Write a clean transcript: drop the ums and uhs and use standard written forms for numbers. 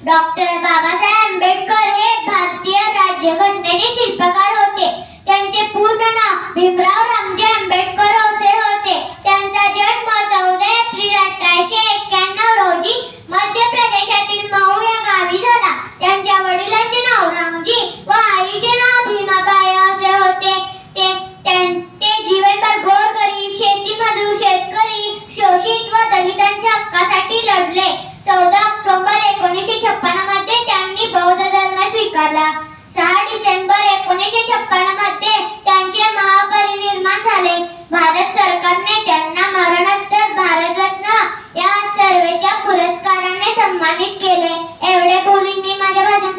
Doctor Babasaheb Ambedkar हे भारतीय राज्यघटनेचे शिल्पकार होते. त्यांचे पूर्ण नाव भीमराव रामजी आंबेडकर असे होते. त्यांचा जन्म 14 एप्रिल 1891 रोजी मध्य प्रदेशातील मऊ या गावी झाला. त्यांच्या वडिलांचे नाव रामजी व आईचे नाव भीमाबाई असे होते. ते जीवनभर गोरगरीब, शेतीमजूर, शेतकरी, शोषित व दलितांच्या हक्कासाठी लढले. 14 ऑक्टोबर 1956 मध्ये त्यांनी बौद्ध धर्म स्वीकारला. 6 डिसेंबर 1956 मध्ये त्यांचे महापरिनिर्वाण झाले. भारत सरकारने त्यांना मरणोत्तर भारतरत्न या सर्वोच्च पुरस्काराने सन्मानित केले. एवढे बोलून मी माझे भाषण